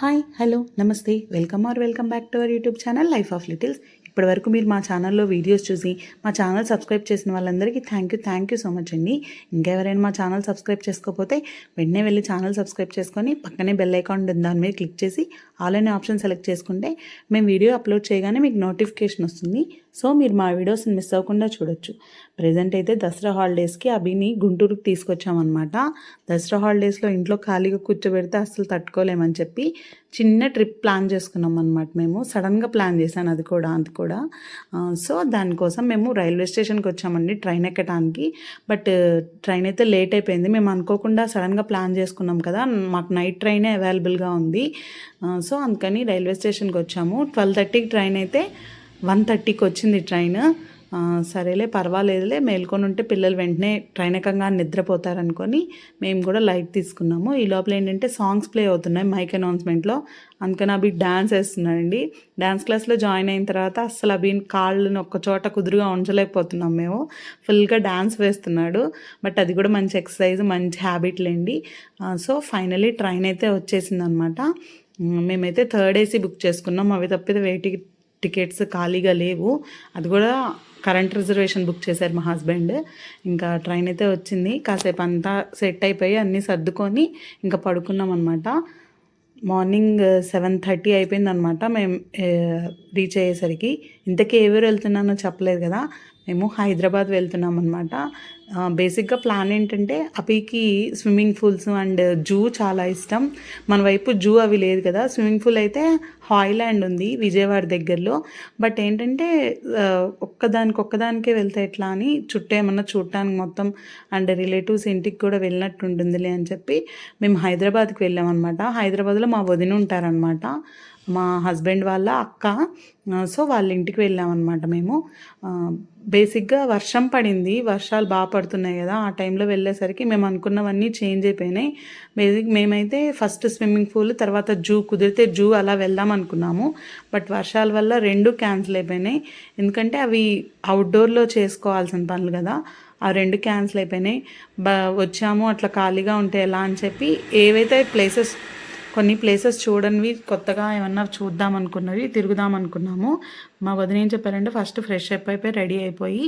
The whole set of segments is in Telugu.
హాయ్ హలో నమస్తే welcome back to our YouTube channel life of littles. ఇప్పటివరకు మీరు మా ఛానల్లో వీడియోస్ చూసి మా ఛానల్ సబ్స్క్రైబ్ చేసిన వాళ్ళందరికీ థ్యాంక్ యూ సో మచ్ అండి. ఇంకెవరైనా మా ఛానల్ సబ్స్క్రైబ్ చేసుకోకపోతే వెంటనే వెళ్ళి ఛానల్ సబ్స్క్రైబ్ చేసుకొని పక్కనే బెల్ ఐకాన్ ఉంటుంది, దాని మీద క్లిక్ చేసి ఆల్ అనే ఆప్షన్ సెలెక్ట్ చేసుకుంటే మేము వీడియో అప్లోడ్ చేయగానే మీకు నోటిఫికేషన్ వస్తుంది. సో మీరు మా వీడియోస్ని మిస్ అవ్వకుండా చూడొచ్చు. ప్రజెంట్ అయితే దసరా హాలిడేస్కి అభిని గుంటూరుకి తీసుకొచ్చామన్నమాట. దసరా హాలిడేస్లో ఇంట్లో ఖాళీగా కూర్చోబెడితే అస్సలు తట్టుకోలేమని చెప్పి చిన్న ట్రిప్ ప్లాన్ చేసుకున్నాం అనమాట. మేము సడన్గా ప్లాన్ చేశాను అది కూడా. సో దానికోసం మేము రైల్వే స్టేషన్కి వచ్చామండి ట్రైన్ ఎక్కడానికి. బట్ ట్రైన్ అయితే లేట్ అయిపోయింది. మేము అనుకోకుండా సడన్గా ప్లాన్ చేసుకున్నాం కదా, మాకు నైట్ ట్రైనే అవైలబుల్గా ఉంది. సో అందుకని రైల్వే స్టేషన్కి వచ్చాము. 12:30కి ట్రైన్ అయితే 1:30కి వచ్చింది ట్రైన్. సరేలే పర్వాలేదులే, మేల్కొని ఉంటే పిల్లలు వెంటనే ట్రైన్ ఎక్కగా నిద్రపోతారనుకొని మేము కూడా లైట్ తీసుకున్నాము. ఈ లోపల ఏంటంటే సాంగ్స్ ప్లే అవుతున్నాయి మైక్ అనౌన్స్మెంట్లో. అందుకని అవి డ్యాన్స్ వేస్తున్నాడండి. డ్యాన్స్ క్లాస్లో జాయిన్ అయిన తర్వాత అస్సలు అవి కాళ్ళని ఒక్క చోట కుదురుగా ఉంచలేకపోతున్నాం మేము. ఫుల్గా డ్యాన్స్ వేస్తున్నాడు. బట్ అది కూడా మంచి ఎక్సర్సైజ్, మంచి హ్యాబిట్లేండి. సో ఫైనలీ ట్రైన్ అయితే వచ్చేసింది అనమాట. మేమైతే 3rd AC బుక్ చేసుకున్నాం. అవి తప్పితే వెయిటింగ్ టికెట్స్ ఖాళీగా లేవు. అది కూడా కరెంట్ రిజర్వేషన్ బుక్ చేశారు మా హస్బెండ్. ఇంకా ట్రైన్ అయితే వచ్చింది. కాసేపు అంతా సెట్ అయిపోయి అన్నీ సర్దుకొని ఇంకా పడుకున్నాం అనమాట. మార్నింగ్ 7:30 అయిపోయిందనమాట మేము రీచ్ అయ్యేసరికి. ఇంతకీ ఎవరు వెళ్తున్నానో చెప్పలేదు కదా, మేము హైదరాబాద్ వెళ్తున్నాం అనమాట. బేసిక్గా ప్లాన్ ఏంటంటే అపికి స్విమ్మింగ్ పూల్స్ అండ్ జూ చాలా ఇష్టం. మన వైపు జూ అవి లేదు కదా. స్విమ్మింగ్ పూల్ అయితే హాయ్లాండ్ ఉంది విజయవాడ దగ్గరలో. బట్ ఏంటంటే ఒక్కదానికే వెళ్తే ఎట్లా అని చుట్టూ ఏమన్నా చూడటానికి మొత్తం అండ్ రిలేటివ్స్ ఇంటికి కూడా వెళ్ళినట్టు ఉంటుందిలే అని చెప్పి మేము హైదరాబాద్కి వెళ్ళామన్నమాట. హైదరాబాద్లో మా వదిన ఉంటారనమాట, మా హస్బెండ్ వాళ్ళ అక్క. సో వాళ్ళ ఇంటికి వెళ్ళామన్నమాట మేము. బేసిక్గా వర్షం పడింది, వర్షాలు బాగా పడుతున్నాయి కదా. ఆ టైంలో వెళ్ళేసరికి మేము అనుకున్నవన్నీ చేంజ్ అయిపోయినాయి. మేమైతే ఫస్ట్ స్విమ్మింగ్ పూల్, తర్వాత జూ, కుదిరితే జూ అలా వెళ్దాం అనుకున్నాము. బట్ వర్షాల వల్ల 2 క్యాన్సిల్ అయిపోయినాయి. ఎందుకంటే అవి అవుట్డోర్లో చేసుకోవాల్సిన పనులు కదా, ఆ 2 క్యాన్సిల్ అయిపోయినాయి. వచ్చాము అట్లా ఖాళీగా ఉంటే ఎలా అని చెప్పి ఏవైతే కొన్ని ప్లేసెస్ చూడనివి, కొత్తగా ఏమన్నా చూద్దాం అనుకున్నవి తిరుగుదాం అనుకున్నాము. మా వదిన ఏం చెప్పారంటే ఫస్ట్ ఫ్రెష్ అప్ అయిపోయి రెడీ అయిపోయి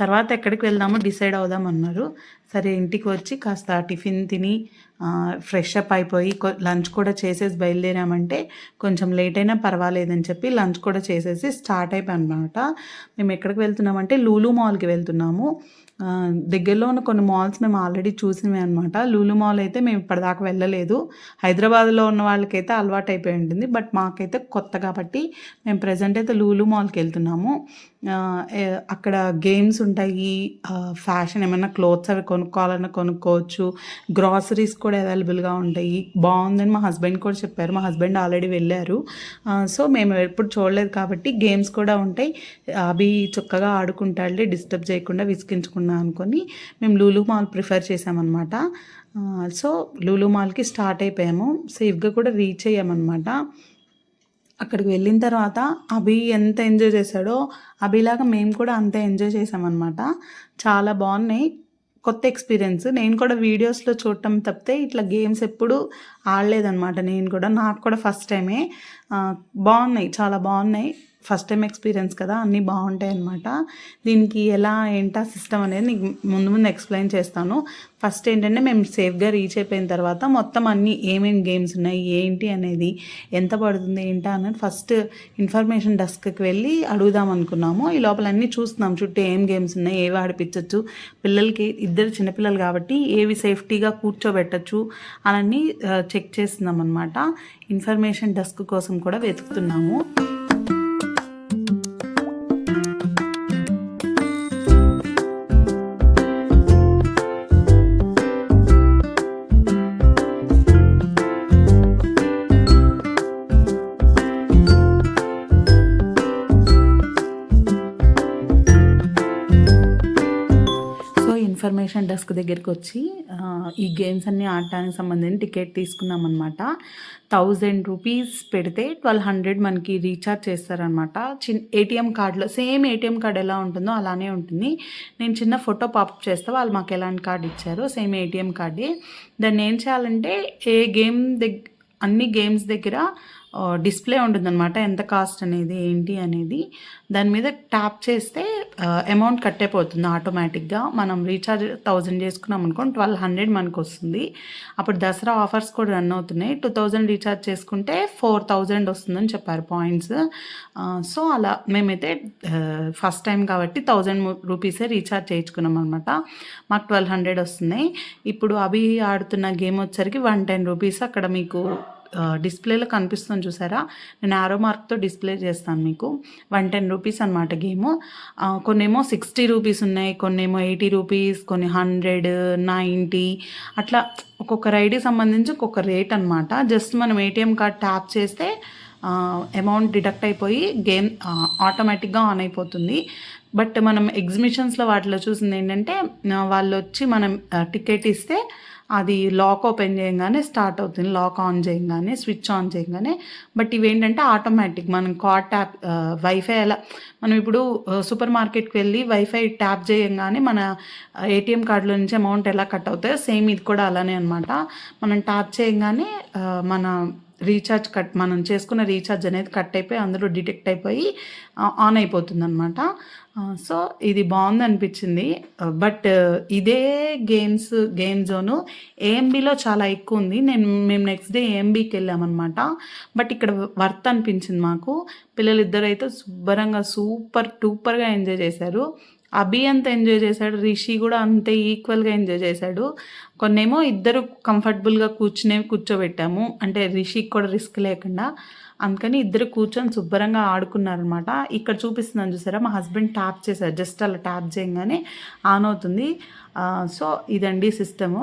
తర్వాత ఎక్కడికి వెళ్దామో డిసైడ్ అవుదాం అన్నారు. సరే ఇంటికి వచ్చి కాస్త టిఫిన్ తిని ఫ్రెష్ అప్ అయిపోయి లంచ్ కూడా చేసేసి బయలుదేరామంటే కొంచెం లేట్ అయినా పర్వాలేదని చెప్పి లంచ్ కూడా చేసేసి స్టార్ట్ అయిపోయాం అనమాట. మేము ఎక్కడికి వెళ్తున్నామంటే లూలు మాల్కి వెళ్తున్నాము. దగ్గరలో ఉన్న కొన్ని మాల్స్ మేము ఆల్రెడీ చూసినవి అనమాట. లూలు మాల్ అయితే మేము ఇప్పటిదాకా వెళ్ళలేదు. హైదరాబాద్లో ఉన్న వాళ్ళకైతే అలవాటు అయిపోయి ఉంటుంది, బట్ మాకైతే కొత్త కాబట్టి మేము ప్రజెంట్ అయితే లూలు మాల్కి వెళ్తున్నాము. అక్కడ గేమ్స్ ఉంటాయి, ఫ్యాషన్ ఏమైనా క్లోత్స్ అవి కొనుక్కోవాలన్నా కొనుక్కోవచ్చు, గ్రాసరీస్ కూడా అవైలబుల్గా ఉంటాయి. బాగుందని మా హస్బెండ్ కూడా చెప్పారు. మా హస్బెండ్ ఆల్రెడీ వెళ్ళారు. సో మేము ఎప్పుడు చూడలేదు కాబట్టి గేమ్స్ కూడా ఉంటాయి. అవి చక్కగా ఆడుకుంటాడులే, డిస్టర్బ్ చేయకుండా విసిగించకుండా అనుకొని మేము లూలు మాల్ ప్రిఫర్ చేసామన్నమాట. సో లూలు మాల్కి స్టార్ట్ అయిపోయాము. సేఫ్గా కూడా రీచ్ అయ్యామన్నమాట. అక్కడికి వెళ్ళిన తర్వాత అభి ఎంత ఎంజాయ్ చేశాడో అభిలాగా మేము కూడా అంతే ఎంజాయ్ చేసామన్నమాట. చాలా బాగున్నాయి, కొత్త ఎక్స్పీరియన్స్. నేను కూడా వీడియోస్లో చూడటం తప్పితే ఇట్లా గేమ్స్ ఎప్పుడు ఆడలేదన్నమాట. నాకు కూడా ఫస్ట్ టైమే. బాగున్నాయి, చాలా బాగున్నాయి. ఫస్ట్ టైం ఎక్స్పీరియన్స్ కదా, అన్నీ బాగుంటాయి అన్నమాట. దీనికి ఎలా ఏంటా సిస్టమ్ అనేది నీకు ముందు ఎక్స్ప్లెయిన్ చేస్తాను. ఫస్ట్ ఏంటంటే మేము సేఫ్గా రీచ్ అయిపోయిన తర్వాత మొత్తం అన్నీ ఏమేమి గేమ్స్ ఉన్నాయి ఏంటి అనేది, ఎంత పడుతుంది ఏంటా అనేది ఫస్ట్ ఇన్ఫర్మేషన్ డెస్క్కి వెళ్ళి అడుగుదాం అనుకున్నాము. ఈ లోపల అన్నీ చూస్తున్నాం, చుట్టూ ఏం గేమ్స్ ఉన్నాయి, ఏవి ఆడిపించవచ్చు, పిల్లలకి 2 చిన్నపిల్లలు కాబట్టి ఏవి సేఫ్టీగా కూర్చోబెట్టచ్చు అని చెక్ చేస్తున్నాం అన్నమాట. ఇన్ఫర్మేషన్ డెస్క్ కోసం కూడా వెతుకుతున్నాము. ఇన్ఫర్మేషన్ డెస్క్ దగ్గరికి వచ్చి ఈ గేమ్స్ అన్నీ ఆడటానికి సంబంధించిన టికెట్ తీసుకున్నాం అనమాట. 1000 రూపీస్ పెడితే 1200 మనకి రీఛార్జ్ చేస్తారనమాట. ఏటీఎం కార్డులో సేమ్ ఏటీఎం కార్డు ఎలా ఉంటుందో అలానే ఉంటుంది. నేను చిన్న ఫోటో పాపప్ చేస్తే వాళ్ళు మాకు ఎలాంటి కార్డు ఇచ్చారో సేమ్ ఏటీఎం కార్డే. దాన్ని ఏం చేయాలంటే ఏ గేమ్ అన్ని గేమ్స్ దగ్గర డిస్ప్లే ఉంటుందన్నమాట, ఎంత కాస్ట్ అనేది ఏంటి అనేది. దాని మీద ట్యాప్ చేస్తే అమౌంట్ కట్ అయిపోతుంది ఆటోమేటిక్గా. మనం రీఛార్జ్ 1000 చేసుకున్నాం అనుకోండి 1200 మనకు వస్తుంది. అప్పుడు దసరా ఆఫర్స్ కూడా రన్ అవుతున్నాయి. 2000 రీఛార్జ్ చేసుకుంటే 4000 వస్తుందని చెప్పారు పాయింట్స్. సో అలా మేమైతే ఫస్ట్ టైం కాబట్టి 1000 రూపీసే రీఛార్జ్ చేయించుకున్నాం అనమాట. మాకు 1200 వస్తున్నాయి. ఇప్పుడు అభి ఆడుతున్న గేమ్ వచ్చరికి 110 రూపీస్ అక్కడ మీకు డిస్ప్లేలో కనిపిస్తుంది చూసారా, నేను ఆరో మార్క్తో డిస్ప్లే చేస్తాను మీకు. 110 రూపీస్ అనమాట గేము. కొన్నేమో 60 రూపీస్ ఉన్నాయి, కొన్నేమో 80 రూపీస్, కొన్ని 100, 90 అట్లా ఒక్కొక్క రైడ్కి సంబంధించి ఒక్కొక్క రేట్ అనమాట. జస్ట్ మనం ఏటీఎం కార్డ్ ట్యాప్ చేస్తే అమౌంట్ డిడక్ట్ అయిపోయి గేమ్ ఆటోమేటిక్గా ఆన్ అయిపోతుంది. బట్ మనం ఎగ్జిబిషన్స్లో వాటిలో చూసింది ఏంటంటే వాళ్ళు వచ్చి మనం టికెట్ ఇస్తే అది లాక్ ఓపెన్ చేయగానే స్టార్ట్ అవుతుంది, లాక్ ఆన్ చేయగానే, స్విచ్ ఆన్ చేయగానే. బట్ ఇవేంటంటే ఆటోమేటిక్ మనం కార్డ్ ట్యాప్ వైఫై ఎలా మనం ఇప్పుడు సూపర్ మార్కెట్కి వెళ్ళి వైఫై ట్యాప్ చేయగానే మన ఏటీఎం కార్డులో నుంచి అమౌంట్ ఎలా కట్ అవుతాయో సేమ్ ఇది కూడా అలానే అనమాట. మనం ట్యాప్ చేయగానే మన రీఛార్జ్ మనం చేసుకున్న రీఛార్జ్ అనేది కట్ అయిపోయి అందులో డిటెక్ట్ అయిపోయి ఆన్ అయిపోతుంది అనమాట. సో ఇది బాగుంది అనిపించింది. బట్ ఇదే గేమ్ జోను ఏఎంబీలో చాలా ఎక్కువ ఉంది. మేము నెక్స్ట్ డే ఏఎంబీకి వెళ్ళామన్నమాట. బట్ ఇక్కడ వర్త్ అనిపించింది మాకు. పిల్లలిద్దరు అయితే శుభ్రంగా సూపర్గా ఎంజాయ్ చేశారు. అభి అంత ఎంజాయ్ చేశాడు, రిషి కూడా అంతే ఈక్వల్గా ఎంజాయ్ చేశాడు. కొన్నేమో ఇద్దరు కంఫర్టబుల్గా కూర్చోబెట్టాము, అంటే రిషికి కూడా రిస్క్ లేకుండా. అందుకని ఇద్దరు కూర్చొని శుభ్రంగా ఆడుకున్నారనమాట. ఇక్కడ చూపిస్తున్నాను చూసారా, మా హస్బెండ్ ట్యాప్ చేశారు, జస్ట్ అలా ట్యాప్ చేయగానే ఆన్ అవుతుంది. సో ఇదండి సిస్టము.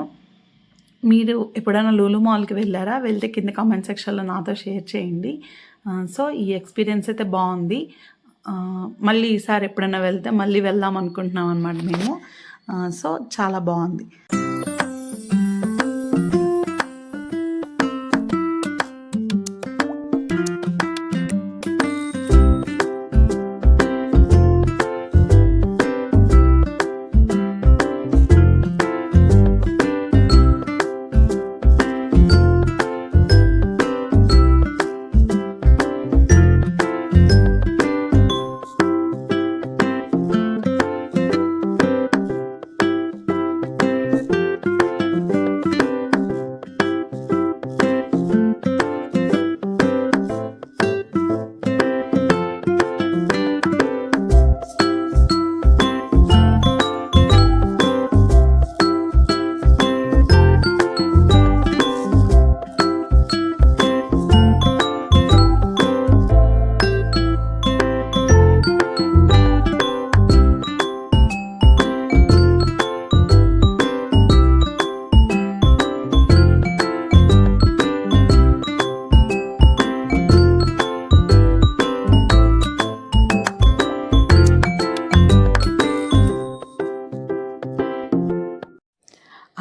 మీరు ఎప్పుడైనా లూలు మాల్కి వెళ్ళారా? వెళ్తే కింద కామెంట్ సెక్షన్లో నాతో షేర్ చేయండి. సో ఈ ఎక్స్పీరియన్స్ అయితే బాగుంది. మళ్ళీ ఈసారి ఎప్పుడైనా వెళ్తే మళ్ళీ వెళ్దాం అనుకుంటున్నాం అనమాట మేము. సో చాలా బాగుంది.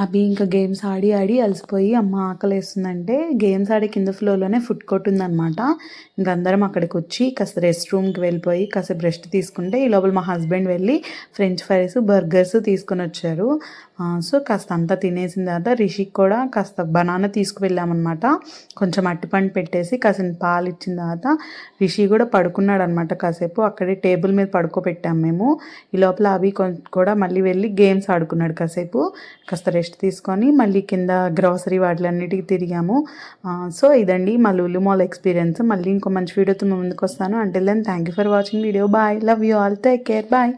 అవి ఇంకా గేమ్స్ ఆడి అలసిపోయి అమ్మ ఆకలేస్తుందంటే గేమ్స్ ఆడి కింద ఫ్లోర్లోనే ఫుడ్ కోర్ట్ ఉందన్నమాట. ఇంక అందరం అక్కడికి వచ్చి కాస్త రెస్ట్ రూమ్కి వెళ్ళిపోయి కాసేపు రెస్ట్ తీసుకుంటే ఈ లోపల మా హస్బెండ్ వెళ్ళి ఫ్రెంచ్ ఫ్రైస్, బర్గర్స్ తీసుకొని వచ్చారు. సో కాస్త అంతా తినేసిన తర్వాత రిషికి కూడా కాస్త బనానా తీసుకువెళ్ళామన్నమాట. కొంచెం అట్టిపండు పెట్టేసి కాసిన పాలు ఇచ్చిన తర్వాత రిషి కూడా పడుకున్నాడు అనమాట. కాసేపు అక్కడే టేబుల్ మీద పడుకోబెట్టాము మేము. ఈ లోపల అవి కూడా మళ్ళీ వెళ్ళి గేమ్స్ ఆడుకున్నాడు కాసేపు. కాస్త రెస్ట్ తీసుకొని మళ్ళీ కింద గ్రాసరీ వాటిలన్నిటికీ తిరిగాము. సో ఇదండి మా లులు మాల్ ఎక్స్పీరియన్స్. మళ్ళీ ఇంకో మంచి వీడియోతో ముందుకు వస్తాను. Until then thank you for watching video. Bye, love you all, take care, bye.